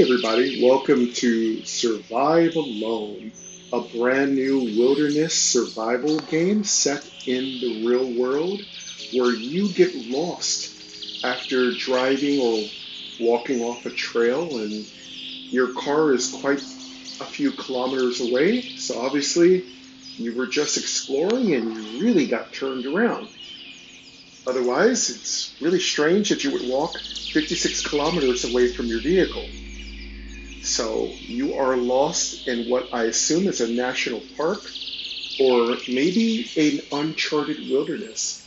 everybody. Welcome to Survive Alone, a brand new wilderness survival game set in the real world where you get lost after driving or walking off a trail and your car is quite a few kilometers away. So obviously, you were just exploring and you really got turned around. Otherwise, it's really strange that you would walk 56 kilometers away from your vehicle. So you are lost in what I assume is a national park or maybe an uncharted wilderness.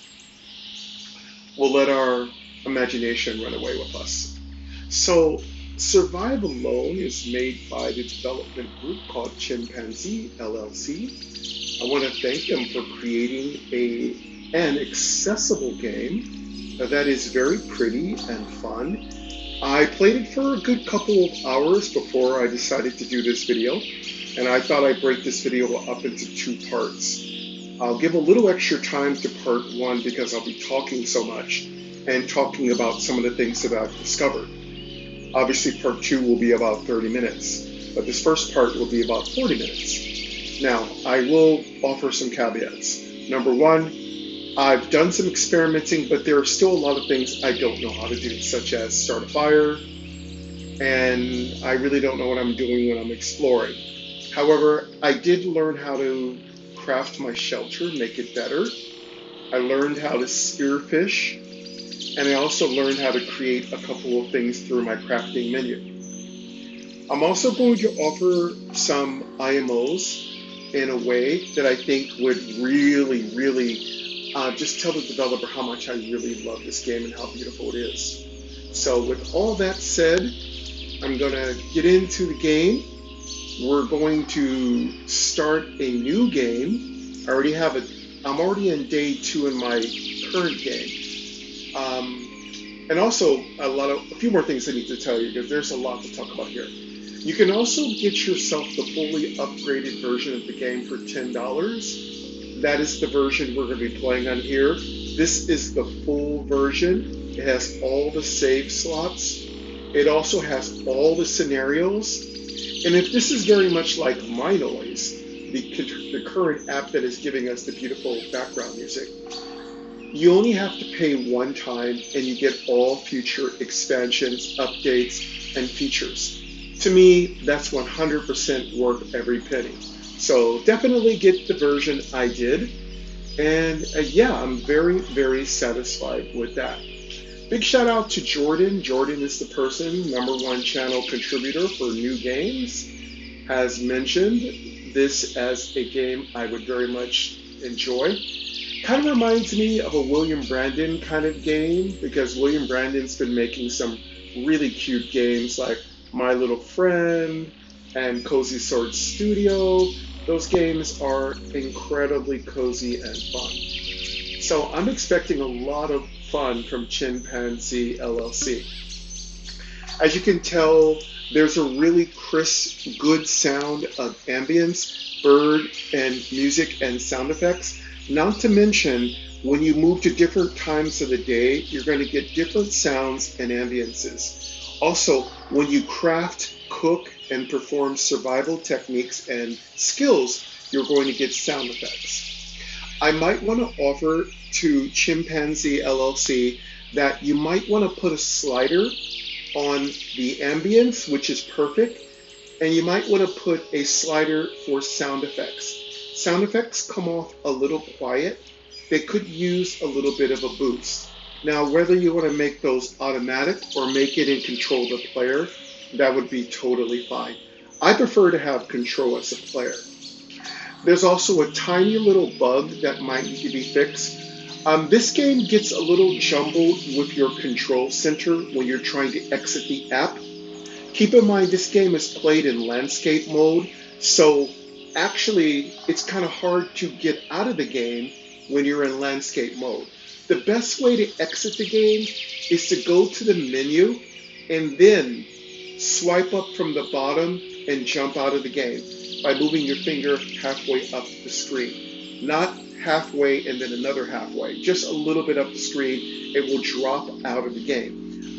We'll let our imagination run away with us. So Survive Alone is made by the development group called Chimpanzee LLC. I want to thank them for creating an accessible game that is very pretty and fun. I played it for a good couple of hours before I decided to do this video, and I thought I'd break this video up into two parts. I'll give a little extra time to part one because I'll be talking so much and talking about some of the things that I've discovered. Obviously, part two will be about 30 minutes, but this first part will be about 40 minutes. Now, I will offer some caveats. Number one, I've done some experimenting, but there are still a lot of things I don't know how to do, such as start a fire, and I really don't know what I'm doing when I'm exploring. However, I did learn how to craft my shelter, make it better. I learned how to spearfish, and I also learned how to create a couple of things through my crafting menu. I'm also going to offer some IMOs in a way that I think would really just tell the developer how much I really love this game and how beautiful it is. So with all that said, I'm going to get into the game. We're going to start a new game. I'm already in day 2 in my current game. And also a few more things I need to tell you because there's a lot to talk about here. You can also get yourself the fully upgraded version of the game for $10. That is the version we're going to be playing on here. This is the full version. It has all the save slots. It also has all the scenarios. And if this is very much like My Noise, the current app that is giving us the beautiful background music, you only have to pay one time and you get all future expansions, updates, and features. To me, that's 100% worth every penny. So definitely get the version I did. And yeah, I'm very satisfied with that. Big shout out to Jordan. Jordan is the person, #1 channel contributor for new games, has mentioned this as a game I would very much enjoy. Kind of reminds me of a William Brandon kind of game because William Brandon's been making some really cute games like My Little Friend and Cozy Sword Studio. Those games are incredibly cozy and fun. So I'm expecting a lot of fun from Chimpanzee LLC. As you can tell, there's a really crisp, good sound of ambience, bird and music and sound effects. Not to mention, when you move to different times of the day, you're going to get different sounds and ambiences. Also, when you craft, cook, and perform survival techniques and skills, you're going to get sound effects. I might want to offer to Chimpanzee LLC that you might want to put a slider on the ambience, which is perfect, and you might want to put a slider for sound effects. Sound effects come off a little quiet. They could use a little bit of a boost. Now, whether you want to make those automatic or make it in control of the player, that would be totally fine. I prefer to have control as a player. There's also a tiny little bug that might need to be fixed. This game gets a little jumbled with your control center when you're trying to exit the app. Keep in mind this game is played in landscape mode, so actually it's kind of hard to get out of the game when you're in landscape mode. The best way to exit the game is to go to the menu and then swipe up from the bottom and jump out of the game by moving your finger halfway up the screen. Not halfway and then another halfway, just a little bit up the screen. It will drop out of the game.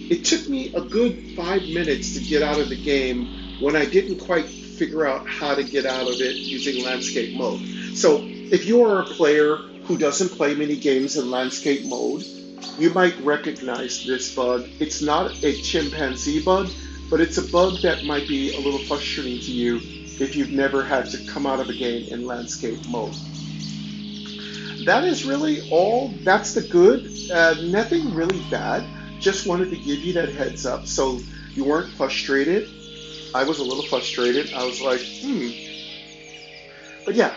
It took me a good 5 minutes to get out of the game when I didn't quite figure out how to get out of it using landscape mode. So if you are a player who doesn't play many games in landscape mode, you might recognize this bug. It's not a chimpanzee bug, but it's a bug that might be a little frustrating to you if you've never had to come out of a game in landscape mode. That is really all. That's the good. Nothing really bad. Just wanted to give you that heads up so you weren't frustrated. I was a little frustrated. I was like, But yeah,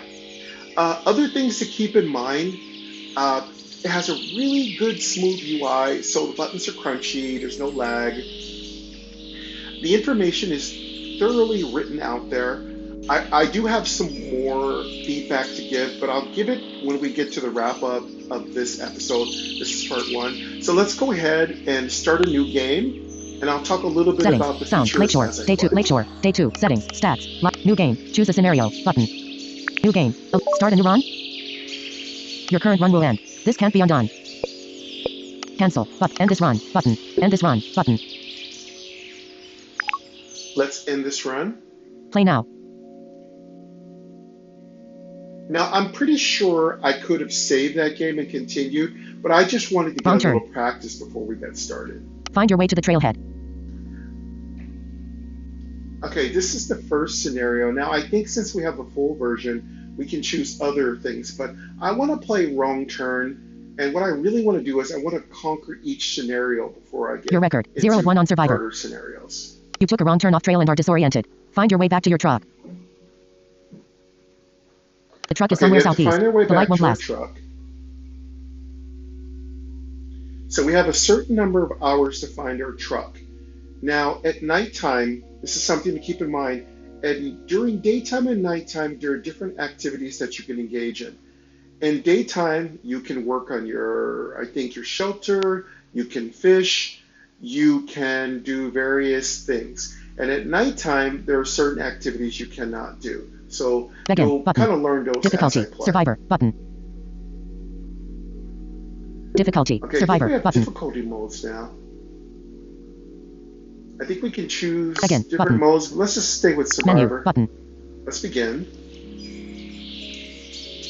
other things to keep in mind. It has a really good smooth UI, so the buttons are crunchy, there's no lag. The information is thoroughly written out there. I do have some more feedback to give, but I'll give it when we get to the wrap up of this episode. This is part 1. So let's go ahead and start a new game, and I'll talk a little bit settings, about the sound, features Lakeshore, as I day 2, play. Lakeshore, day 2, settings, stats, new game, choose a scenario, button, new game, start a new run, your current run will end, this can't be undone, cancel, end this run, button, end this run, button, Let's end this run. play now, Now, I'm pretty sure I could have saved that game and continued, but I just wanted to get Wrong a turn. little practice before we got started. find your way to the trailhead, Okay, this is the first scenario. Now, I think since we have the full version, we can choose other things, but I want to play Wrong Turn, and what I really want to do is I want to conquer each scenario before I get your record, 0 of 1 on Survivor, harder scenarios. you took a wrong turn off trail and are disoriented, find your way back to your truck, the truck is Okay, we somewhere have to southeast, find our way the light back won't to our last, truck. So we have a certain number of hours to find our truck. Now, at nighttime, this is something to keep in mind. And during daytime and nighttime, there are different activities that you can engage in. In daytime, you can work on your shelter, you can fish, you can do various things. And at nighttime, there are certain activities you cannot do. So begin, you'll button, kind of learn those difficulty, as I play. Survivor, button, difficulty, Okay, Survivor, I think we have button, difficulty modes now. I think we can choose Again, different button. modes. Let's just stay with menu, Survivor. button, Let's begin.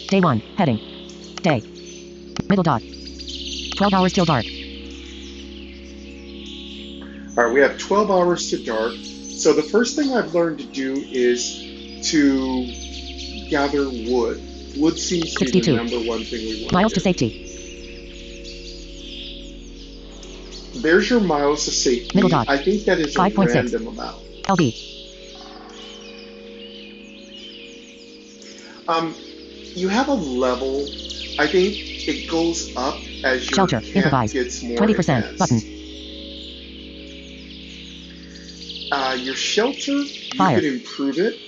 day 1, heading, day, middle dot, 12 hours till dark, All right, we have 12 hours to dark. So the first thing I've learned to do is to gather wood. Wood seems to be 62. the number one thing we want miles to to do. safety, There's your miles to safety. Middle dot. I think that is a 5.6. random amount. LB, You have a level. I think it goes up as your shelter, camp improvise, gets more 20%, advanced. button, Your shelter, Fire. you can improve it.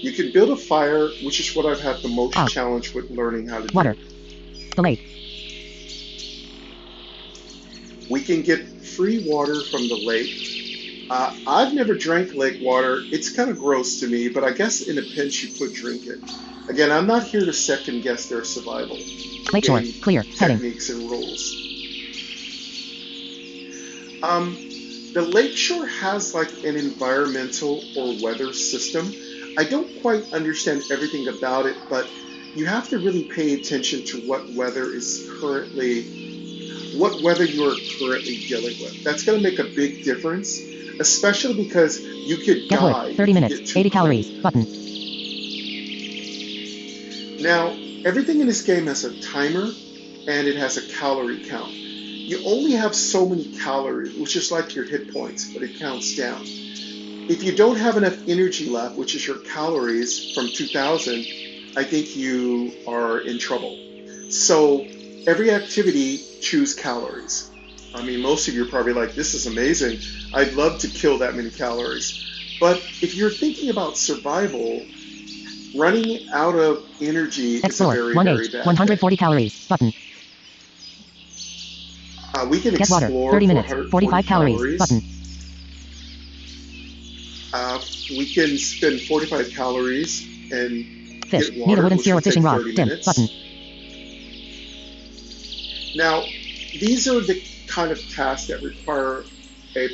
You can build a fire, which is what I've had the most Out. challenge with learning how to do. water, the lake, We can get free water from the lake. I've never drank lake water. It's kind of gross to me, but I guess in a pinch you could drink it. Again, I'm not here to second guess their survival Lakeshore, game clear, heading, techniques and rules. The lakeshore has like an environmental or weather system. I don't quite understand everything about it, but you have to really pay attention to what weather you are currently dealing with. That's going to make a big difference, especially because you could get die. wood, 30 if you minutes, get too 80 cold. calories, button, Now, everything in this game has a timer and it has a calorie count. You only have so many calories, which is like your hit points, but it counts down. If you don't have enough energy left, which is your calories from 2000, I think you are in trouble. So every activity, choose calories. I mean, most of you are probably like, this is amazing. I'd love to kill that many calories. But if you're thinking about survival, running out of energy is a explore, very, 1 very H, bad 140 calories, button, thing. We can get water, explore 30 for minutes, 45 calories, button, We can spend 45 calories and fish, get need water, a wooden which spear or will take fishing rod, 30 dim, minutes. button, Now, these are the kind of tasks that require a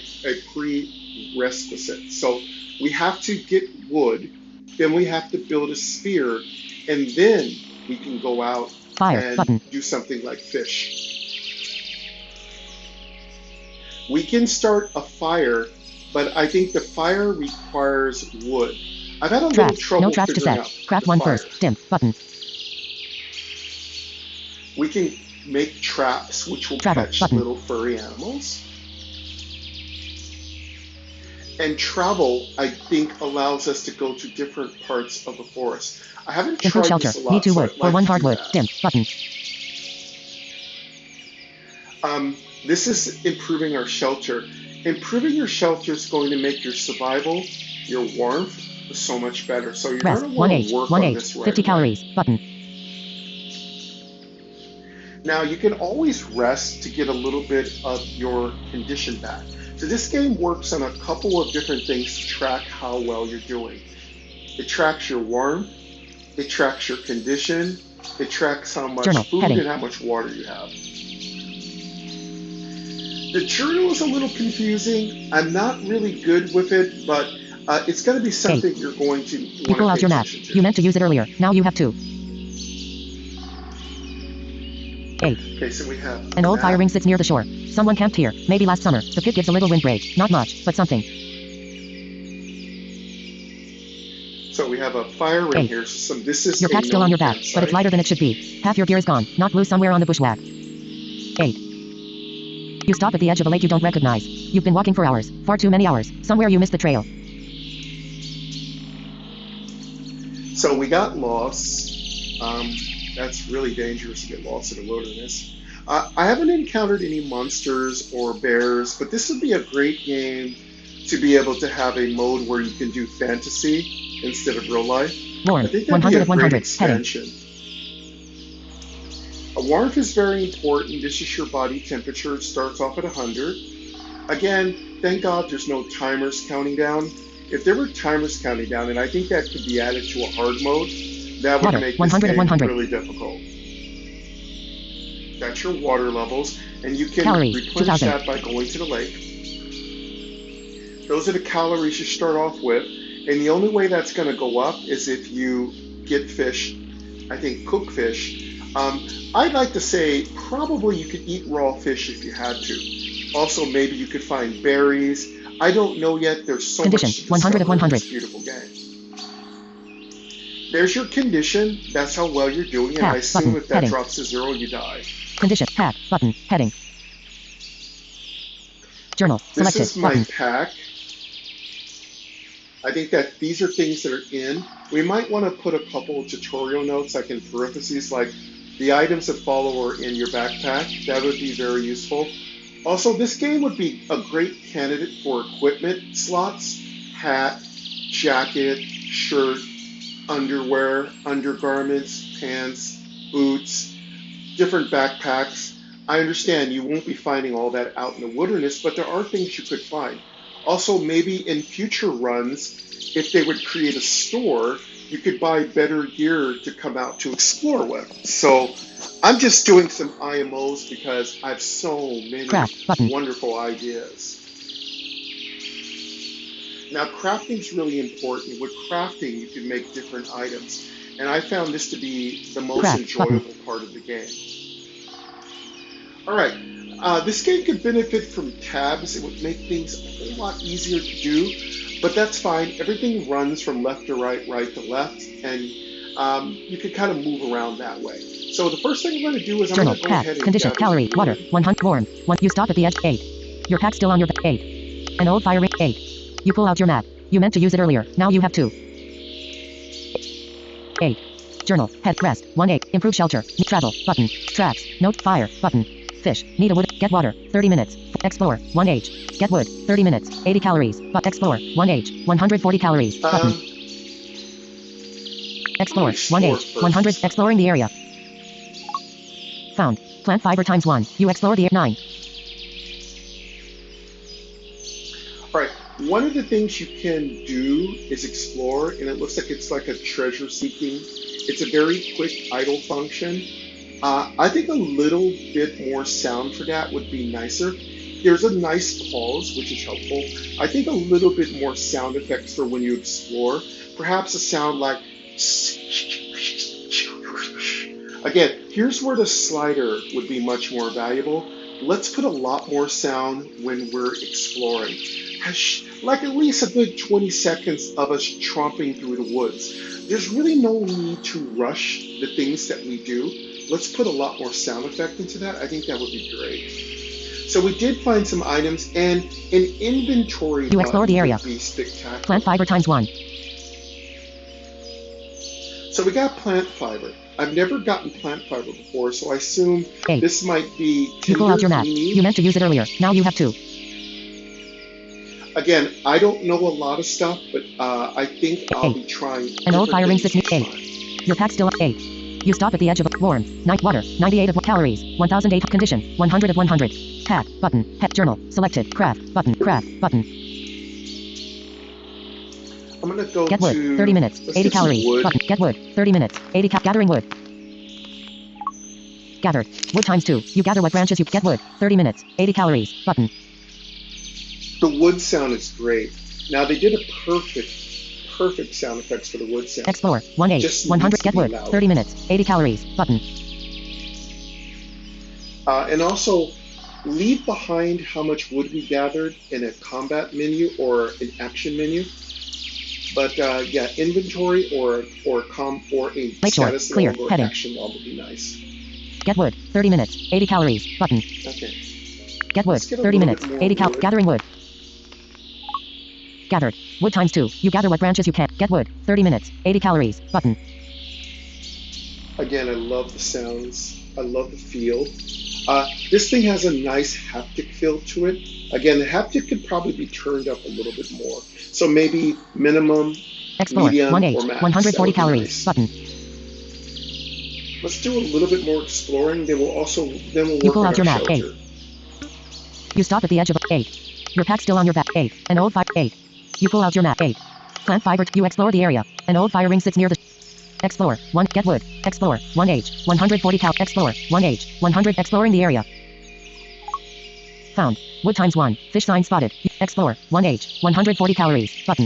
prerequisite. So we have to get wood, then we have to build a sphere, and then we can go out Fire and button. do something like fish. We can start a fire, but I think the fire requires wood. I've had a little Traps. No trouble traps to figuring set. out Craft the one fire. first. Dim button. We can make traps which will Travel catch button. little furry animals. And travel, I think, allows us to go to different parts of the forest. I haven't Improve tried shelter. this a lot, Need 2 so wood I'd or like 1 to do hardwood. that. Dim button. This is improving our shelter. Improving your shelter is going to make your survival, your warmth, so much better. So you're Rest. going to 1 want H. to work 1 on H. this right 50 away. calories. Button. Now you can always rest to get a little bit of your condition back. So this game works on a couple of different things to track how well you're doing. It tracks your warmth, it tracks your condition, it tracks how much Journal. food Heading. and how much water you have. The journal is a little confusing. I'm not really good with it, but it's going to be something you're going to You want pull to out pay your map. attention You to. meant to use it earlier. Now you have 2. 8. Okay, so we have An old fire map. ring sits near the shore. Someone camped here. Maybe last summer. The pit gives a little windbreak. Not much, but something. So we have a fire ring 8. here. So this is Your a pack's still on known your back, but it's campsite. lighter than it should be. Half your gear is gone. Not blue somewhere on the bushwhack. 8. You stop at the edge of a lake you don't recognize. You've been walking for hours. Far too many hours. Somewhere you missed the trail. So we got lost. That's really dangerous to get lost in the wilderness. I haven't encountered any monsters or bears, but this would be a great game to be able to have a mode where you can do fantasy instead of real life. I Warm. think that'd be 100 a of great 100. Heading. expansion. Warmth is very important. This is your body temperature. It starts off at 100. Again, thank God there's no timers counting down. If there were timers counting down, and I think that could be added to a hard mode, that would Water. make this 100 of game 100. really difficult. That's your water levels, and you can Calories. replenish 2000. that by going to the lake. Those are the calories you start off with, and the only way that's going to go up is if you get fish, I think cook fish. I'd like to say probably you could eat raw fish if you had to. Also, maybe you could find berries. I don't know yet. There's so Condition. much to 100 of discover in 100. this beautiful game. There's your condition. That's how well you're doing, and I Pack. assume Button. if that Heading. drops to 0, you die. Condition. Pack. Button. Heading. Journal. This Selected. is my Button. pack. I think that these are things that are in. We might want to put a couple of tutorial notes, like in parentheses, like the items that follow are in your backpack. That would be very useful. Also, this game would be a great candidate for equipment slots: hat, jacket, shirt, underwear, undergarments, pants, boots, different backpacks. I understand you won't be finding all that out in the wilderness, but there are things you could find. Also, maybe in future runs, if they would create a store, you could buy better gear to come out to explore with. So I'm just doing some IMOs because I have so many Craft. Button. wonderful ideas. Now, crafting is really important. With crafting, you can make different items. And I found this to be the most Craft. enjoyable Button. part of the game. All right. This game could benefit from tabs. It would make things a whole lot easier to do, but that's fine. Everything runs from left to right, right to left, and you can kind of move around that way. So the first thing I'm going to do is I'm Journal. going to go Pack. ahead and Condition. gather Calorie. some Water. wood. 100. Warm. 1. You stop at the edge. 8. Your pack's still on your back. 8. An old fire ring. 8. You pull out your map. You meant to use it earlier. Now you have 2. 8. Journal. Head. Rest. 1 8. Improve shelter. Travel. Button. Traps. Note. Fire. Button. Fish. Need a wood. Get water. 30 minutes. Explore. 1H. Get wood. 30 minutes. 80 calories. But explore. 1H. 140 calories. Button. Explore. Explore 1H. 100. first. Exploring the area. Found. Plant fiber times 1. You explore the 9. All right. One of the things you can do is explore, and it looks like it's like a treasure seeking. It's a very quick idle function. I think a little bit more sound for that would be nicer. There's a nice pause, which is helpful. I think a little bit more sound effects for when you explore. Perhaps a sound like. Again, here's where the slider would be much more valuable. Let's put a lot more sound when we're exploring. Like at least a good 20 seconds of us tromping through the woods. There's really no need to rush the things that we do. Let's put a lot more sound effect into that. I think that would be great. So we did find some items, and an inventory You explore button the area. would be spectacular. Plant fiber times 1. So we got plant fiber. I've never gotten plant fiber before, so I assume 8. this might be You pull out your tinder mat. we need. You meant to use it earlier. Now you have 2. Again, I don't know a lot of stuff, but I think I'll 8. be trying An old fire ring different 6 things 8. each time. Your pack still 8. You stop at the edge of a warm, night water, 98 of calories, 1008 condition, 100 of 100. Pack, button, pet journal, selected, craft, button. I'm gonna go Get wood, to 30 minutes, let's 80 get some calories, wood. button, get wood, 30 minutes, 80 gathering wood. Gathered, wood times 2, you gather what branches you get wood, 30 minutes, 80 calories, button. The wood sound is great. Now they did a perfect sound effects for the wood sound. Explore, 1 Just 8, 100 needs to get be wood, louder. 30 minutes, 80 calories, button. And also, leave behind how much wood we gathered in a combat menu or an action menu. But yeah, inventory or a Lakeshore, status clear, log or heading. action log would be nice. Get wood, 30 minutes, 80 calories, button. Okay. Get wood, Let's get a 30 little minutes, bit more 80 wood. gathering wood. Gathered, wood times 2, you gather what branches you can. Get wood, 30 minutes, 80 calories, button. Again, I love the sounds. I love the feel. This thing has a nice haptic feel to it. Again, the haptic could probably be turned up a little bit more. So maybe minimum, Explore, medium, 1 or 8, max. 140 That would be calories, nice. button. Let's do a little bit more exploring. Then we'll You work pull on out our your map, 8. shelter. You stop at the edge of 8. Your pack still on your back, 8. An old fire, 8. You pull out your map, 8. Plant fiber, you explore the area. An old fire ring sits near the. Explore, 1, get wood. Explore, 1H, 140 explore, 1H, 100 exploring the area. Found. Wood times 1, fish sign spotted. Explore, 1H, 140 calories, button.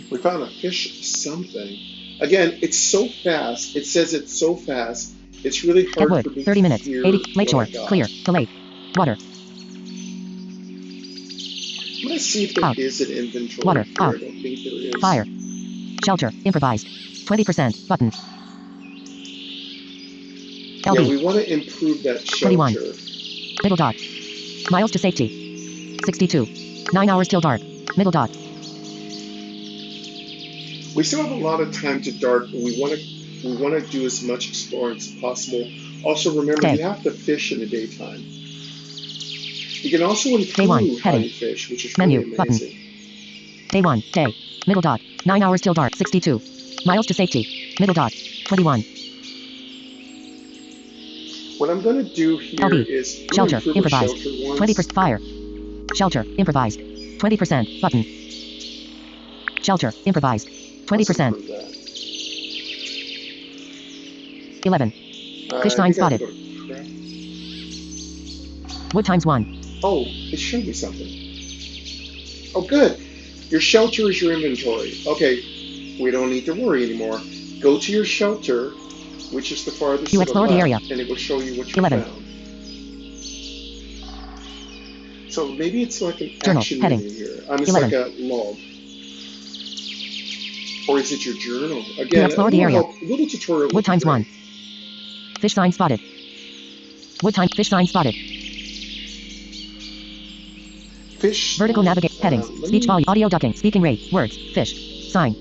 We found a fish something. Again, it's so fast. It says it's so fast. It's really Get hard wood, for me 30 to minutes, hear 80, what lakeshore, I got. clear, the lake. Water, I'm gonna see if there Out. is an inventory Water. here. I Out. don't think there is. fire. Shelter, improvised. 20%, button. Yeah, LB, we want to improve that 21. shelter. middle dot. Miles to safety. 62. 9 hours till dark. Middle dot. We still have a lot of time to dark, but we want to do as much exploring as possible. Also, remember Day. you have to fish in the daytime. You can also Day 1, improve how heading. you fish, which is Menu, really button. amazing. Day 1, day. Middle dot. 9 hours till dark. 62. Miles to safety. Middle dot. 21. What I'm going to do here LB. is I'm gonna Shelter, improve our improvised. shelter once. 20% fire. Shelter, improvised. 20%, button. Shelter, improvised. Let's 20%. improve that. 11. Fish I sign think I have spotted. to go to craft. Wood times 1. Oh, it showed me something. Oh, good. Your shelter is your inventory. Okay, we don't need to worry anymore. Go to your shelter, which is the farthest You to explore the left, area. and it will show you what you 11. found. So maybe it's like an Journal, action heading. menu here. It's 11. like a log. Or is it your journal? You Again, explore a the little area. help, a little tutorial. would Wood be times great. 1. Fish sign spotted. Wood time. Fish sign spotted. Fish. Vertical navigate. Headings. let Speech me- volume. Audio ducking. Speaking rate. Words. Fish. Sign.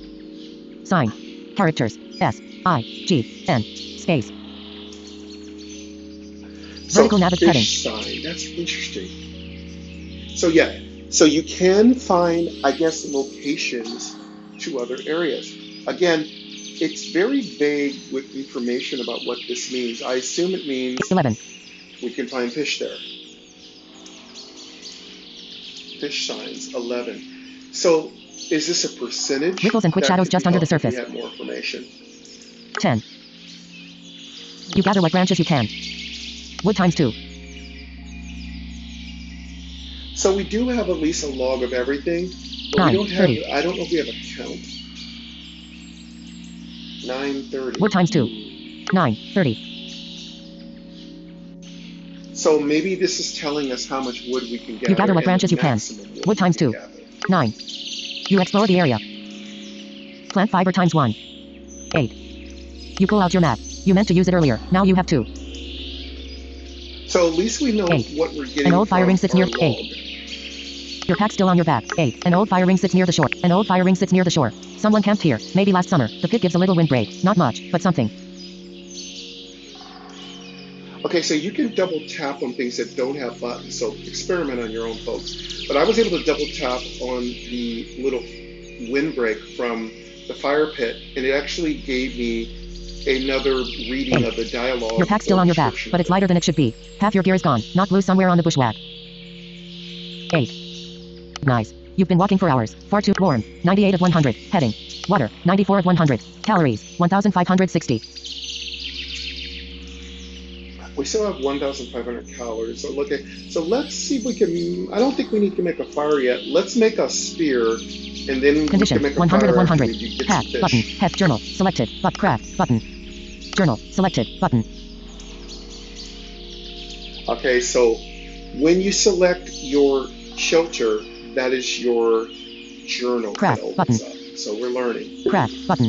Sign. Characters. S. I. G. N. Space. Vertical So, navigate. Heading. fish sign. That's interesting. So yeah, so you can find, I guess, locations to other areas. Again, it's very vague with information about what this means. I assume it means 11. we can find fish there. Fish signs, 11. So is this a percentage? Ripples and quick That shadows could just be under the helpful if surface. we had more information. 10. You gather what branches you can. Wood times 2. So we do have at least a log of everything, but 9, we don't have, 30. I don't know if we have a count. 9:30. Wood times 2. 9, 30. So maybe this is telling us how much wood we can gather. You gather what branches you can. Wood times 2. Gather. 9. You explore the area. Plant fiber times 1. 8. You pull out your map. You meant to use it earlier. Now you have 2. So at least we know 8. what we're getting. An old fire ring sits near log. 8. Your pack still on your back. 8. An old fire ring sits near the shore. An old fire ring sits near the shore. Someone camped here. Maybe last summer. The pit gives a little windbreak. Not much, but something. Okay, so you can double tap on things that don't have buttons. So experiment on your own, folks. But I was able to double tap on the little windbreak from the fire pit, and it actually gave me another reading 8. of the dialogue. Your pack's still on your back, but it's lighter than it should be. Half your gear is gone. Knocked loose somewhere on the bushwhack. 8. Nice. You've been walking for hours. Far too warm. 98 of 100. Heading. Water. 94 of 100. Calories. 1,560. We still have 1,500 calories. So look at. So let's see if we can. I don't think we need to make a fire yet. Let's make a spear, and then Condition. we can make a 100 of fire 100. after we get Pack. some fish. Button. Head. Journal. Selected. But craft. Button. Journal. Selected. Button. Okay, so when you select your shelter, that is your journal. Craft that button. opens up. So we're learning. Craft. Button.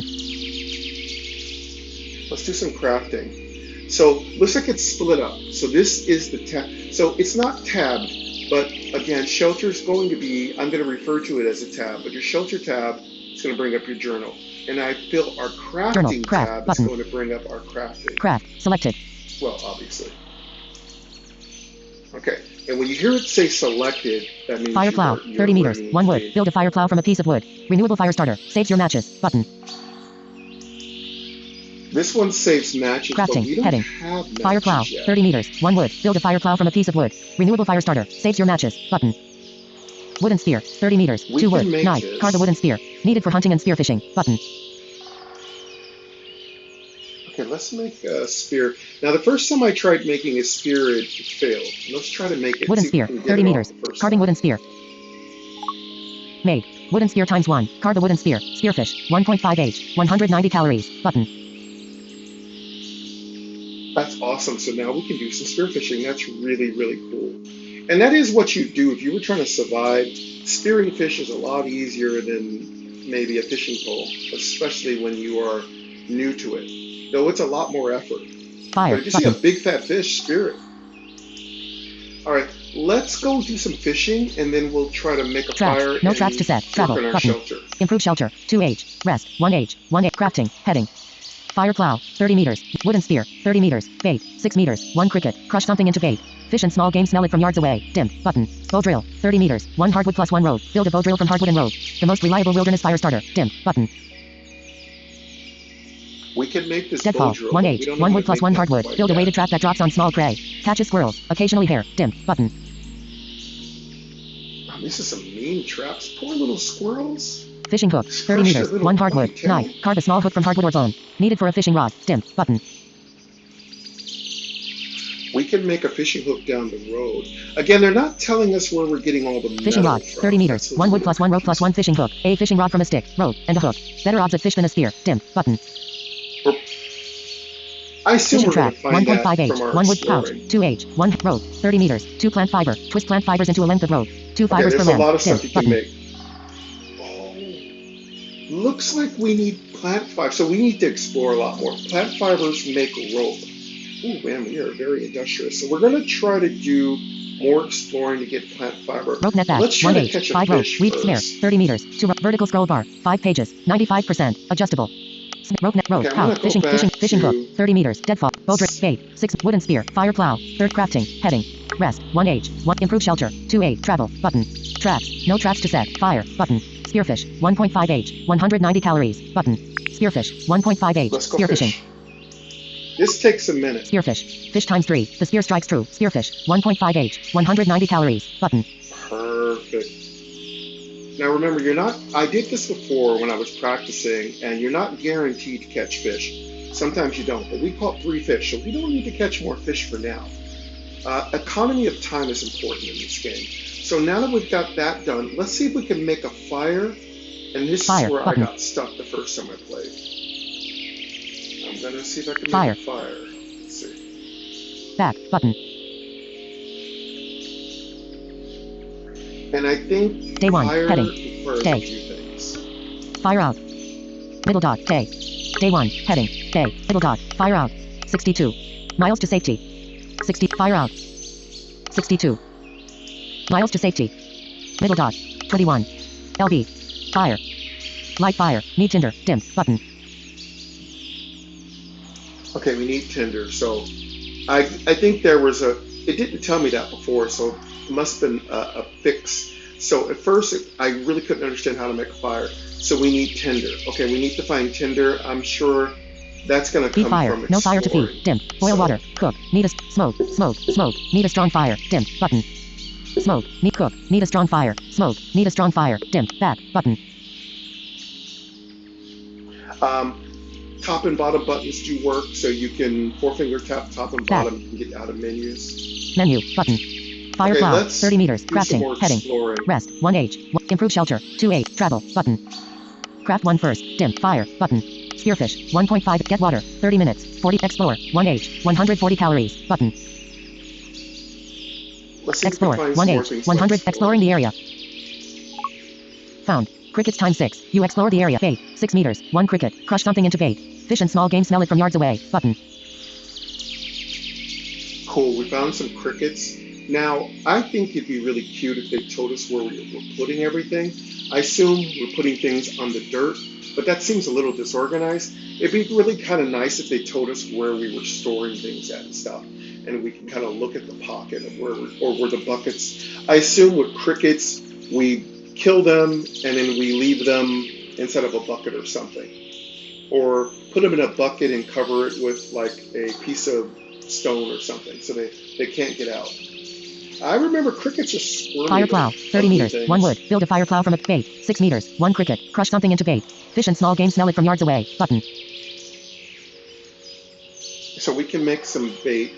Let's do some crafting. So looks like it's split up. So this is the tab. So it's not tabbed, but again, shelter is going to be, I'm going to refer to it as a tab, but your shelter tab is going to bring up your journal. And I feel our crafting Craft tab button. is going to bring up our crafting. Craft. Selected. Well, obviously. Okay, and when you hear it say selected, that means Fire plow. 30 meters. 1 wood. Build a fire plow from a piece of wood. Renewable fire starter. Saves your matches. Button. This one saves matches, but Crafting. we don't Heading. have matches Fire plow. yet. 30 meters. 1 wood. Build a fire plow from a piece of wood. Renewable fire starter. Saves your matches. Button. Wooden spear. 30 meters. We 2 can wood. make Knife. this. Carve a wooden spear. Needed for hunting and spearfishing. Button. Okay, let's make a spear. Now, the first time I tried making a spear, it failed. Let's try to make it. Wooden see if we spear. can get 30 it off meters. the first Carving time. wooden spear. Made. Wooden spear times 1. Carve a wooden spear. Spearfish. 1.5 H. 190 calories. Button. That's awesome. So now we can do some spearfishing. That's really, really cool. And that is what you do if you were trying to survive. Spearing fish is a lot easier than maybe a fishing pole, especially when you are new to it. Though it's a lot more effort. Fire. But if you see a Button. big fat fish, spear it. All right, let's go do some fishing, and then we'll try to make a Traps. fire. No and traps to set. work Travel. on our Button. shelter. Improve shelter. 2H. Rest. 1H. 1H. Crafting. Heading. Fire plow. 30 meters. Wooden spear. 30 meters. Bait. 6 meters. 1 cricket. Crush something into bait. Fish and small game smell it from yards away. Dim. Button. Bow drill. 30 meters. 1 hardwood plus 1 road. Build a bow drill from hardwood and road. The most reliable wilderness fire starter. Dim. Button. We can make this Deadfall. bow drill. 1H. We don't 1 know wood how to plus make 1 that hardwood. quite Build a yet. weighted trap that drops on small prey. Catches squirrels. Occasionally hare. Dim. Button. Oh, this is some mean traps. Poor little squirrels. Fishing hook. 30 Crush meters. their little 1 hardwood. pointy tail. Knife. Carve a small hook from hardwood or bone. Needed for a fishing rod. Dim. Button. We can make a fishing hook down the road. Again, they're not telling us where we're getting all the Fishing metal rod. from. 30 meters. That's 1 wood really plus 1 rope plus 1 fishing hook. A fishing rod from a stick. Rope. And a hook. Better odds at fish than a spear. Dim. Button. I assume Fishing we're going trap. to find 1.5 that H. from our 1 wood pouch. exploring. 2H. 1 rope. 30 meters. 2 plant fiber. Twist plant fibers into a length of rope. 2 Okay, fibers per there's a length. lot of Dim. stuff you can Button. make. Oh, looks like we need plant fiber. So we need to explore a lot more. Plant fibers make rope. Oh man, we are very industrious. So we're going to try to do more exploring to get plant fiber. Rope net bag. Let's try 1 to H. catch a 5 rope. fish Weave snare. first. 30 meters. 2 vertical scroll bar. 5 pages. 95%. Adjustable. Rope net. Rope. Okay, I'm gonna Pouch. go Fishing. back Fishing hook. to- 30 meters. Deadfall. Bow drill. Bait. 6 wooden spear. Fire plow. 3rd crafting. Heading. Rest. 1H. 1 improve shelter. 2A. Travel. Button. Traps. No traps to set. Fire. Button. Spearfish. 1.5 H. 190 calories. Button. Spearfish. 1.5 H. Let's go Spearfishing. fish. This takes a minute. Spearfish. Fish times 3. The spear strikes true. Spearfish. 1.5 H. 190 calories. Button. Perfect. Now remember, I did this before when I was practicing, and you're not guaranteed to catch fish. Sometimes you don't, but we caught 3 fish, so we don't need to catch more fish for now. Economy of time is important in this game. So now that we've got that done, let's see if we can make a fire. And this Fire is where button. I got stuck the first time I played. I'm gonna see if I can Fire. make a fire. Let's see. Back button. And I think Day 1, fire heading. requires Day. a few things. Fire out. Middle dot. Day. Day 1, heading. Day. Middle dot. Fire out. 62 miles to safety. 60. Fire out. 62 miles to safety. Middle dot. 21 lb. Fire. Light fire. Need tinder. Dim button. Okay, we need tinder. So I think there was a. It didn't tell me that before, so it must have been a fix. So at first, I really couldn't understand how to make a fire. So we need tinder. Okay, we need to find tinder. I'm sure that's going to Feed come fire. from No fire to exploring. feed. Dim. Boil So- water. Cook. Need a smoke. Smoke. Smoke. Need a strong fire. Dim button. Smoke. Need cook. Need a strong fire. Smoke. Need a strong fire. Dim. Back button. Top and bottom buttons do work, so you can four-finger tap top and Back. bottom. You can get out of menus. Menu button. Fire Okay, cloud. let's 30 meters. do some Crafting. more Heading. exploring. Rest. 1H. Improve shelter. 2H. Travel. Button. Craft 1 first. Dim. Fire. Button. Spearfish. 1.5. Get water. 30 minutes. 40. Explore. 1H. 140 calories. Button. Let's see if we Explore. can find some more 1H. things 100. to explore. Exploring the area. Found. Crickets times 6. You explore the area. Bait. 6 meters. 1 cricket. Crush something into bait. Fish and small game smell it from yards away. Button. Cool, we found some crickets. Now, I think it'd be really cute if they told us where we're putting everything. I assume we're putting things on the dirt, but that seems a little disorganized. It'd be really kind of nice if they told us where we were storing things at and stuff, and we can kind of look at the pocket of where the buckets. I assume with crickets, we kill them and then we leave them inside of a bucket or something, or put them in a bucket and cover it with like a piece of stone or something, so they can't get out. I remember crickets are squirmy. Fire plow. 30 meters. things. 1 wood. Build a fire plow from a bait. 6 meters. 1 cricket. Crush something into bait. Fish and small game smell it from yards away. Button. So we can make some bait.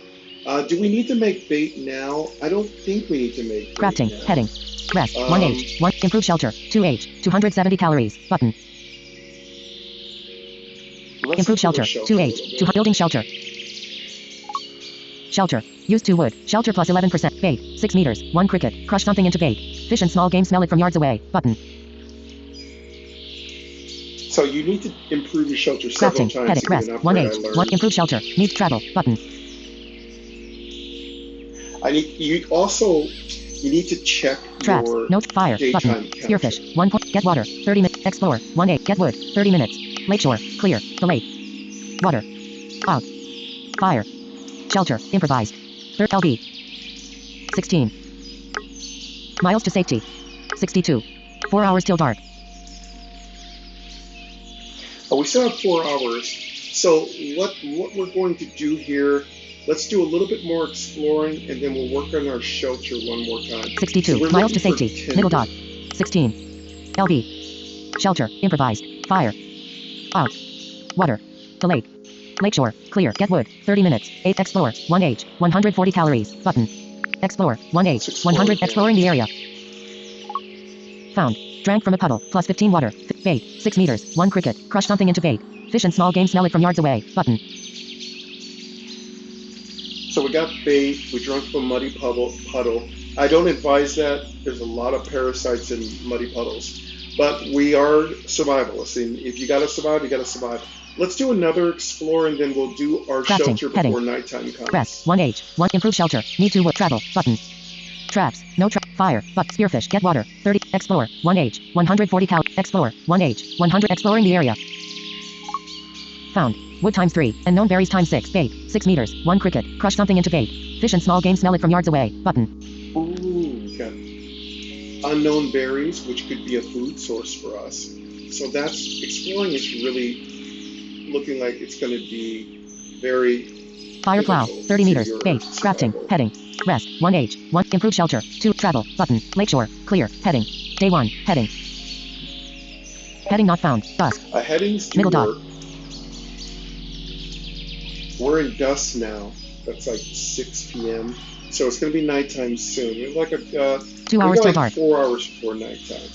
Do we need to make bait now? I don't think we need to make bait Crafting. now. Heading. Rest. 1H. 1. Improve shelter. 2H. 270 calories. Button. Let's Improve improve shelter. our a 2H. little bit. Building shelter. Shelter. Use 2 wood. Shelter plus 11%. Bait. 6 meters. 1 cricket. Crush something into bait. Fish and small game smell it from yards away. Button. So you need to improve your shelter several Crafting. times Heading. to get Rest. an upgrade, I 1H. learned. 1. Improve shelter. Needs travel. Button. You need to check Traps. your Note. Fire. daytime Button. count. Spearfish. 1 point. Get water. 30 minutes. Explore. 1A. Get wood. 30 minutes. Lakeshore. Clear. The lake. Water. Out. Fire. Shelter. Improvised. 3rd LB. 16 miles to safety. 62. 4 hours till dark. Oh, we still have 4 hours. So what we're going to do here, let's do a little bit more exploring, and then we'll work on our shelter one more time. 62 So we're miles to looking for safety. timber. Middle dot. 16 LB. Shelter. Improvised. Fire. Out. Water. The lake. Lakeshore. Clear. Get wood. 30 minutes. 8. Explore. 1H. 140 calories. Button. Explore. 1H. Explore 100. again. Exploring the area. Found. Drank from a puddle. Plus 15 water. Bait. 6 meters. 1 cricket. Crush something into bait. Fish and small game smell it from yards away. Button. So we got bait, we drunk from a muddy puddle. I don't advise that. There's a lot of parasites in muddy puddles. But we are survivalists, and if you gotta survive, you gotta survive. Let's do another explore, and then we'll do our Crafting. shelter Heading. before nighttime comes. Rest. 1H. 1. Improve shelter. Need 2 wood. Travel. Button. Traps. No trap. Fire. But spearfish. Get water. 30. Explore. 1H. 140 cal. Explore. 1H. 100. Exploring the area. Found. Wood times 3. Unknown berries times 6. Bait. 6 meters. 1 cricket. Crush something into bait. Fish and small game smell it from yards away. Button. Ooh, got unknown berries, which could be a food source for us. So that's exploring is really looking like it's going to be very Fire plow. pivotal 30 to meters. your Bait. Crafting. survival. Heading. Rest. 1H. 1. Improve shelter. 2. Travel. Button. Lakeshore. Clear. Heading. Day 1. Heading. Heading not found. Bus. Headings do Middle dot. work. We're in dusk now. That's like 6 p.m. So it's going to be nighttime soon. Two We hours got till like dark. 4 hours before nighttime.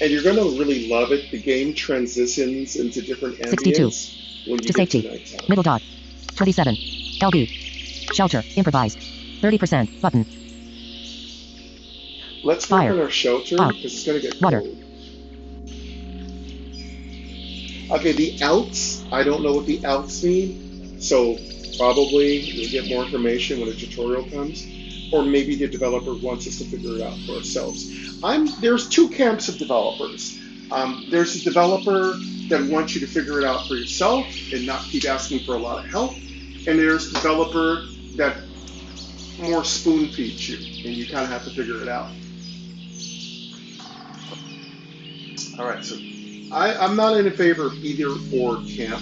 And you're going to really love it. The game transitions into different 62. ambience when you To get to safety. nighttime. Middle dot. 27. LB. Shelter. Improvised. 30%. Button. Let's work Fire. on our shelter Out. because it's going to get Water. cold. Okay, the outs, I don't know what the outs mean, so probably we'll get more information when a tutorial comes, or maybe the developer wants us to figure it out for ourselves. There's two camps of developers. There's a developer that wants you to figure it out for yourself and not keep asking for a lot of help, and there's a developer that more spoon feeds you, and you kind of have to figure it out. All right, so I'm not in favor of either or camp.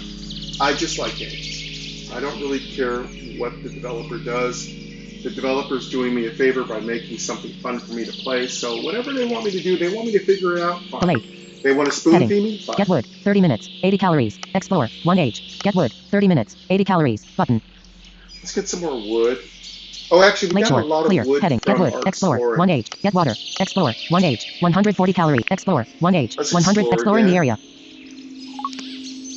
I just like games. I don't really care what the developer does. The developer's doing me a favor by making something fun for me to play. So whatever they want me to do, they want me to figure it out, fine. Delete. They want to spoon Heading. feed me, fine. Get wood. 30 minutes. 80 calories. Explore. 1H. Get wood. 30 minutes. 80 calories. Button. Let's get some more wood. Oh, actually, we got Lakeshore. a lot Clear. of wood Heading. Get from wood. our Explore. exploring. 1H. Get water. Explore. 1H. 140 calories. Explore. 1H. Let's 100. explore Exploring the again. area.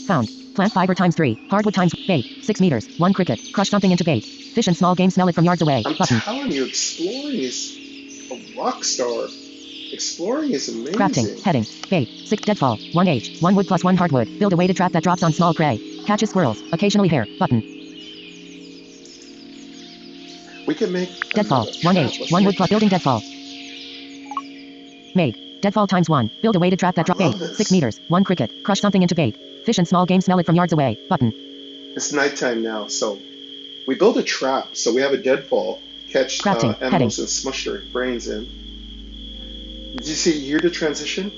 Found. Plant fiber times 3. Hardwood times bait. 6 meters. 1 cricket. Crush something into bait. Fish and small game smell it from yards away. I'm Button. telling you, exploring is a rock star. Exploring is amazing. Crafting. Heading. Bait. 6 deadfall. 1H. 1 wood plus 1 hardwood. Build a weighted trap that drops on small prey. Catches squirrels. Occasionally hare. Button. We can make Deadfall. another 1H. trap. Let's 1 wood make- plus building deadfall. Made. Deadfall times 1. Build a weighted trap that drop I bait. love this. 6 meters. 1 cricket. Crush something into bait. Fish and small game smell it from yards away. Button. It's nighttime now, so we build a trap. So we have a deadfall, catch Crafting. animals and smush their brains in. Did you hear the transition?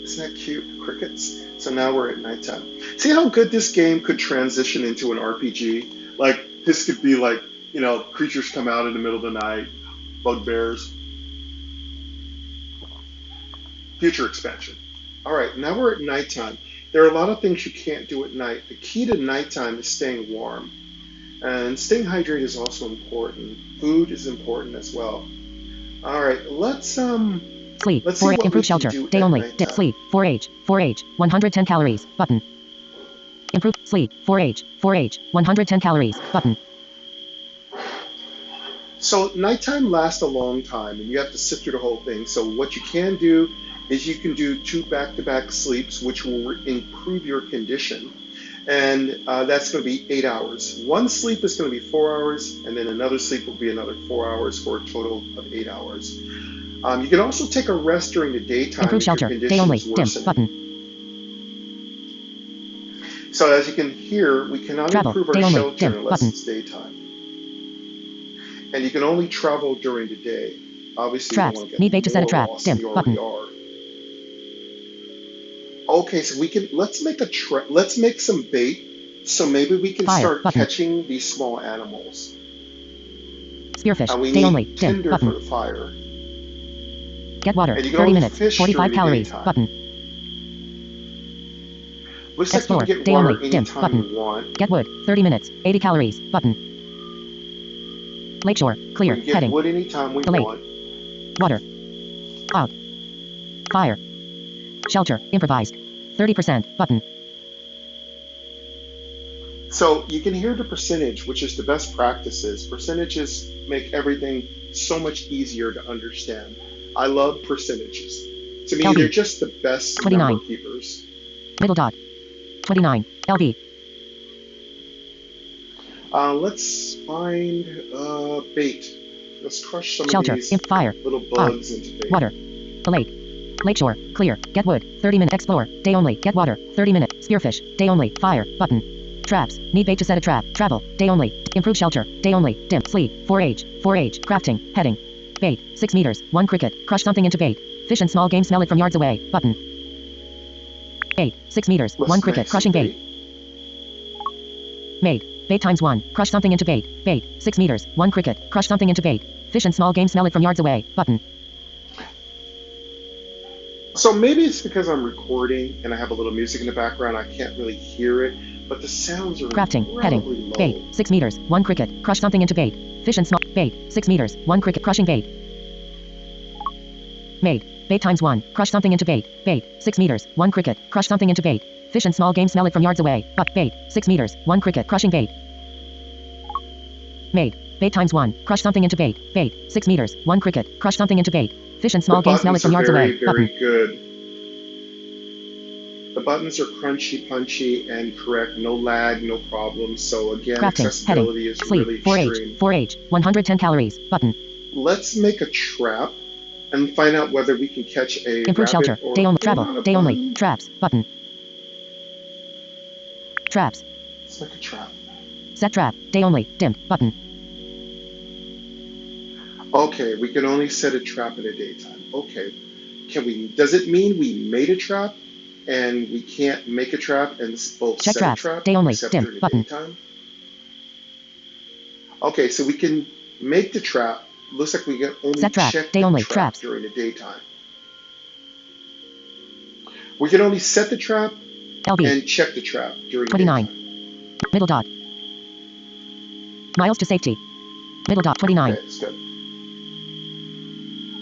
Isn't that cute? Crickets. So now we're at nighttime. See how good this game could transition into an RPG? Like, this could be like, creatures come out in the middle of the night, bugbears. Future expansion. All right, now we're at nighttime. There are a lot of things you can't do at night. The key to nighttime is staying warm. And staying hydrated is also important. Food is important as well. All right, let's Sleep. see 4 what we Improve can shelter. do Day at only. nighttime. Sleep. 4H. 4H. 110 calories. Button. Improve. Sleep. 4H. 4H. 110 calories. Button. So nighttime lasts a long time, and you have to sit through the whole thing. So what you can do is you can do 2 back-to-back sleeps, which will improve your condition. And that's going to be 8 hours. One sleep is going to be 4 hours, and then another sleep will be another 4 hours for a total of 8 hours. You can also take a rest during the daytime Improve if your shelter. condition Day only. is Dim. worsening. Button. So as you can hear, we cannot Travel. improve Day our only. shelter Dim. unless Button. it's daytime. And you can only travel during the day. Obviously, Traps. you don't want to get Need bait to set a more trap. lost Dim. than you already Button. are. Okay, so let's make some bait. So maybe we can Fire. start Button. catching these small animals. Spearfish. And we Day need only. Dim. tinder for Button. the fire. Get water. And you can 30 only minutes. fish 45 during the calories. daytime. Button. Looks like Explore. you can get Day water only. Dim. anytime Button. you want. Get wood. 30 minutes. 80 calories. Button. Lakeshore. Clear. We can get Heading. wood anytime we Delete. want. Water. Out. Fire. Shelter. Improvised. 30%. Button. So you can hear the percentage, which is the best practices. Percentages make everything so much easier to understand. I love percentages. To me, LB. they're just the best 29. number keepers. Middle dot. 29. LB. Let's find bait. Let's crush some Shelter. of these Fire. little bugs into bait. Water. The lake. Lakeshore. Clear. Get wood. 30 minute. Explore. Day only. Get water. 30 minute. Spearfish. Day only. Fire. Button. Traps. Need bait to set a trap. Travel. Day only. Improve shelter. Day only. Dim. Sleep. 4H. 4H. Crafting. Heading. Bait. 6 meters. 1 cricket. Crush something into bait. Fish and small game smell it from yards away. Button. Bait. 6 meters. Let's 1 cricket. make some Crushing bait. Made. Bait times 1. Crush something into bait. Bait. 6 meters. 1 cricket. Crush something into bait. Fish and small game smell it from yards away. Button. So maybe it's because I'm recording and I have a little music in the background. I can't really hear it. but the sounds are Crafting. incredibly Heading. low. Bait. 6 meters. 1 cricket. Crush something into bait. Fish and small. Bait. 6 meters. 1 cricket. Crushing bait. Made. Bait times 1. Crush something into bait. Bait. 6 meters. 1 cricket. Crush something into bait. Fish and small game smell it from yards away. But bait. 6 meters. 1 cricket. Crushing bait. Made. Bait times 1. Crush something into bait. Bait. 6 meters. 1 cricket. Crush something into bait. Fish and small game smell it from yards away. Very Button. good. The buttons are crunchy, punchy, and correct. No lag, no problems. So again, Crafting. accessibility Heading. is Sleep. really 4H. extreme. 4H. 110 calories. Button. Let's make a trap and find out whether we can catch a Improve rabbit shelter. or Day only. not Travel. a Day only. button. Traps. Button. Traps. Let's make a trap. Set trap. Day only. Dim. Button. Okay, we can only set a trap in the daytime. Okay. Can we? Does it mean we made a trap and we can't make a trap and both Check set traps. a trap Day only. except Dim. during the Button. daytime? Okay, so we can make the trap. Looks like we can only Set trap. check Day the only. trap Traps. during the daytime. We can only set the trap LB. and check the trap during the 29. daytime. Middle dot. Miles to safety. Middle dot. 29. Okay, that's good.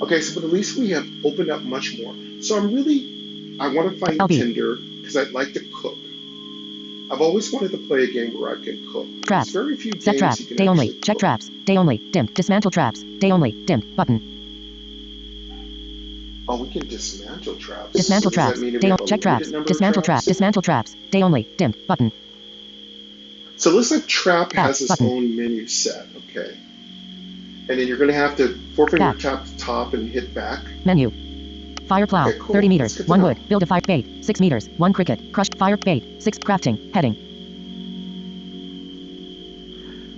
Okay, so but at least we have opened up much more. So I want to find LB. Tinder because I'd like to cook. I've always wanted to play a game where I can cook. Traps. There's very few Set games trap. you can Day only. actually Check cook. traps. Day only. Dim. Dismantle traps. Day only. Dim. Button. Oh, we can dismantle traps. Dismantle So does that traps. mean that we Day have only. a Check traps. limited number of Dismantle trap. traps? Dismantle traps. Day only. Dim. Button. So it looks like trap Back has its button. own menu set. Okay. And then you're going to have to four-finger Back. tap the top and hit back. Menu. Fire plow. Okay, cool. 30 That's meters. good to 1 know. wood. Build a fire. Bait. 6 meters. 1 cricket. Crushed fire. Bait. 6. Crafting. Heading.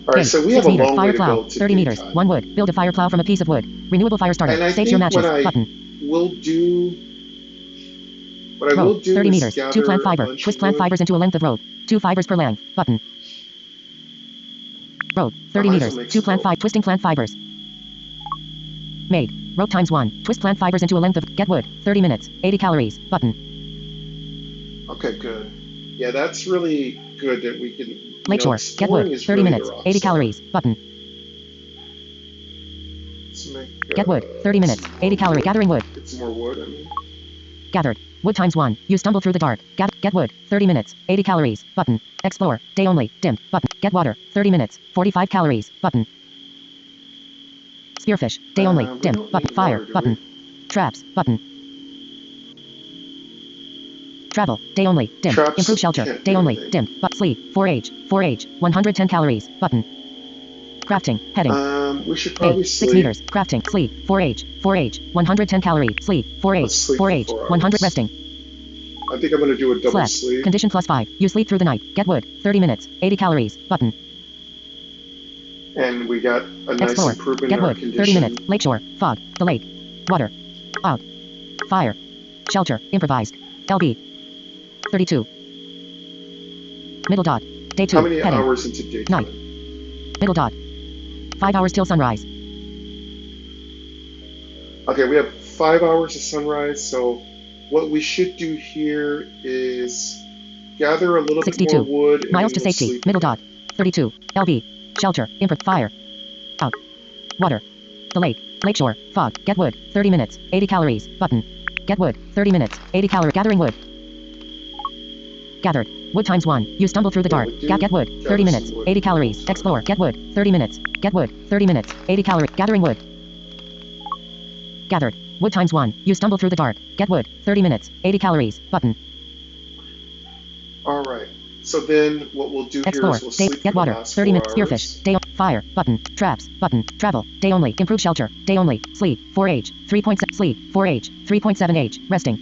All right, Bait. so we 6 have a meters. long way Fire to plow. go to 30 meters. daytime. 1 wood. Build a fire plow from a piece of wood. Renewable fire starter. And I Saves think your matches. what I Button. will do, what I Road. will do 30 is meters. gather 2 plant a fiber. bunch Twist of plant wood. fibers into a length of road. 2 fibers per length. Button. Road. 30 might as meters. well make 2 some plant rope. five. Twisting plant fibers. Made. Rope times 1. Twist plant fibers into a length of. Get wood. 30 minutes. 80 calories. Button. Okay, good. Yeah, that's really good that we can. Lakeshore. Get exploring wood. is 30 really minutes. the rock 80 star. calories. Button. Let's make, Get wood. 30 minutes. 80 calorie. Gathering wood. Get some more wood. I mean, Gathered. Wood times 1. You stumble through the dark. Get wood. 30 minutes. 80 calories. Button. Explore. Day only. Dim. Button. Get water. 30 minutes. 45 calories. Button. Spearfish. Day only. we Dim. don't Button. need Fire. water, do Button. Traps. Button. Travel. Day only. Dim. Traps Improve shelter. can't Day do only. anything. Dim. But sleep. 4H. 4H. 110 calories. Button. Crafting. Heading. we should probably 8. 6 sleep. meters. Crafting. Sleep. 4H. 4H. 110 calories. Sleep. 4H. Let's sleep for 4H. 4 hours. 100 resting. I think I'm going to do a double Slash. sleep. Condition plus 5. You sleep through the night. Get wood. 30 minutes. 80 calories. Button. And we got a nice Explore. improvement Get in our wood. 30 condition. minutes. Lakeshore. Fog. The lake. Water. Out. Fire. Shelter. Improvised. LB. 32. Middle dot. Day 2. How many Heading. hours into daytime? Night. Middle dot. 5 hours till sunrise. Okay, we have 5 hours of sunrise, so what we should do here is gather a little 62. bit more wood. And Miles then to we'll safety. sleep. Middle dot. 32. LB. Shelter. Improv. Fire. Out. Water. The lake. Lakeshore. Fog. Get wood. 30 minutes. 80 calories. Button. Get wood. 30 minutes. 80 calorie. Gathering wood. Gathered. Wood times 1. You stumble through the dark. we do Get wood. gather 30 some minutes. wood. 80 calories. Explore. Get wood. 30 minutes. Get wood. 30 minutes. 80 calorie. Gathering wood. Gathered. Wood times 1. You stumble through the dark. Get wood. 30 minutes. 80 calories. Button. All right. So then what we'll do Explore. here is we'll Day. sleep Get for water. the last 30 4 minutes. hours. Spearfish. Day. Fire. Button. Traps. Button. Travel. Day only. Improve shelter. Day only. Sleep. 4H. 3.7. Sleep. 4H. 3.7H. Resting.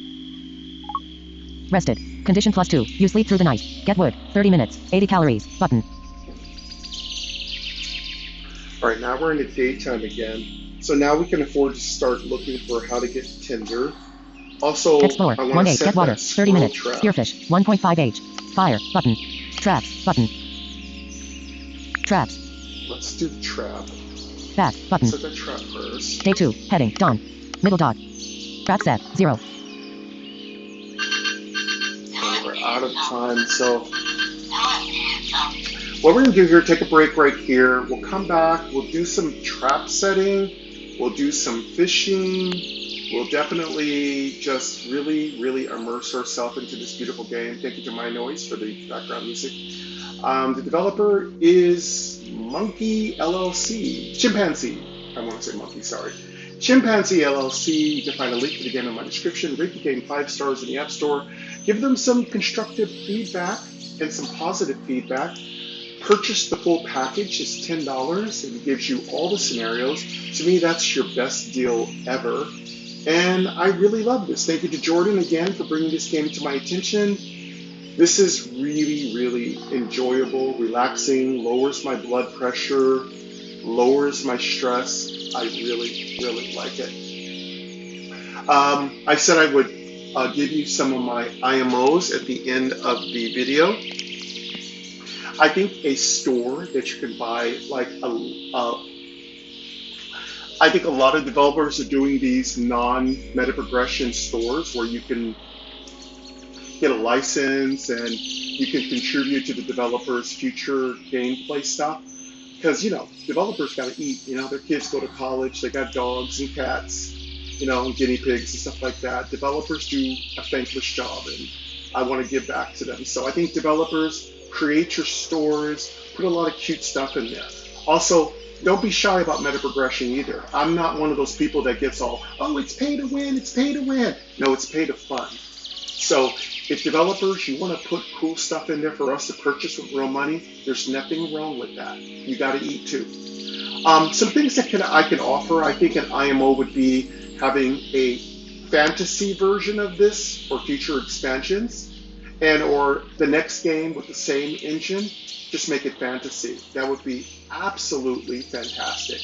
Rested. Condition plus 2. You sleep through the night. Get wood. 30 minutes. 80 calories. Button. All right, now we're in the daytime again. So now we can afford to start looking for how to get Tinder. Also, Explore. I want 1 to day. set Get water. that 30 squirrel minutes. trap. Spearfish. 1.5H. Fire. Button. Traps. Button. Traps. Let's do the trap. Back. Button. Set that trap first. Day 2. Heading. Dawn. Middle dot. Trap set. 0. We're out of time, so What we're going to do here, take a break right here. We'll come back. We'll do some trap setting. We'll do some fishing. We'll definitely just really, really immerse ourselves into this beautiful game. Thank you to My Noise for the background music. The developer is Monkey LLC. Chimpanzee. I want to say Monkey, sorry. Chimpanzee LLC. You can find a link to the game in my description. Rate the game 5 stars in the App Store. Give them some constructive feedback and some positive feedback. Purchase the full package. It's $10 and it gives you all the scenarios. To me, that's your best deal ever. And I really love this. Thank you to Jordan again for bringing this game to my attention. This is really, really enjoyable, relaxing, lowers my blood pressure, lowers my stress. I really, really like it. I said I would give you some of my IMOs at the end of the video. I think a store that you can buy, like I think a lot of developers are doing these non-meta progression stores where you can get a license and you can contribute to the developer's future gameplay stuff. Because, you know, developers got to eat. You know, their kids go to college, they got dogs and cats, you know, and guinea pigs and stuff like that. Developers do a thankless job, and I want to give back to them. So I think developers, create your stores, put a lot of cute stuff in there. Also, don't be shy about meta progression either. I'm not one of those people that gets all, oh, it's pay to win, it's pay to win. No, it's pay to fun. So if developers, you want to put cool stuff in there for us to purchase with real money, there's nothing wrong with that. You got to eat too. Some things that I can offer, I think an IMO would be having a fantasy version of this for future expansions, and or the next game with the same engine, just make it fantasy. That would be absolutely fantastic.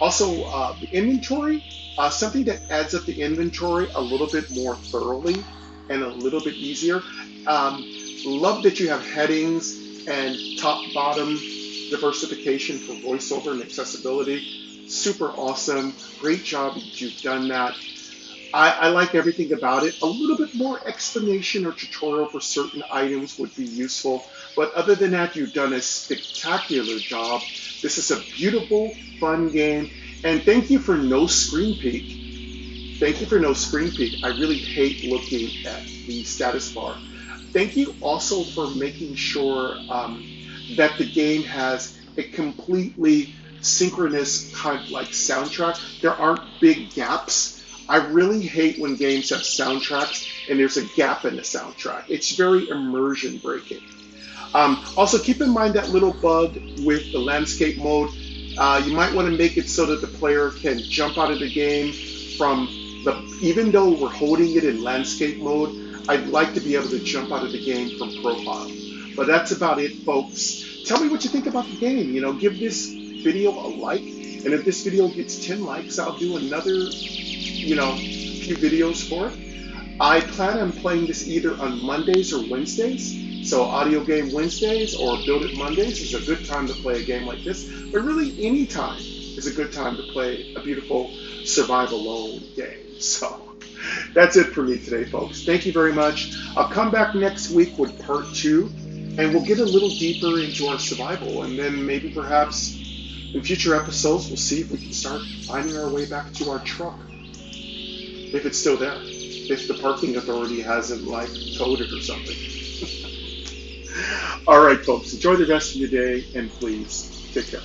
Also, the inventory, something that adds up the inventory a little bit more thoroughly and a little bit easier. Love that you have headings and top-bottom diversification for voiceover and accessibility. Super awesome. Great job that you've done that. I like everything about it. A little bit more explanation or tutorial for certain items would be useful. But other than that, you've done a spectacular job. This is a beautiful, fun game. And thank you for no screen peek. Thank you for no screen peek. I really hate looking at the status bar. Thank you also for making sure that the game has a completely synchronous kind of like soundtrack. There aren't big gaps. I really hate when games have soundtracks and there's a gap in the soundtrack. It's very immersion breaking. Also, keep in mind that little bug with the landscape mode. You might want to make it so that the player can jump out of the game from even though we're holding it in landscape mode, I'd like to be able to jump out of the game from profile. But that's about it, folks. Tell me what you think about the game. You know, give this video a like. And if this video gets 10 likes, I'll do another, you know, few videos for it. I plan on playing this either on Mondays or Wednesdays. So Audio Game Wednesdays or Build It Mondays is a good time to play a game like this. But really, any time is a good time to play a beautiful survive alone game. So that's it for me today, folks. Thank you very much. I'll come back next week with part 2, and we'll get a little deeper into our survival. And then maybe perhaps in future episodes, we'll see if we can start finding our way back to our truck. If it's still there. If the parking authority hasn't, like, towed it or something. All right, folks. Enjoy the rest of your day, and please take care.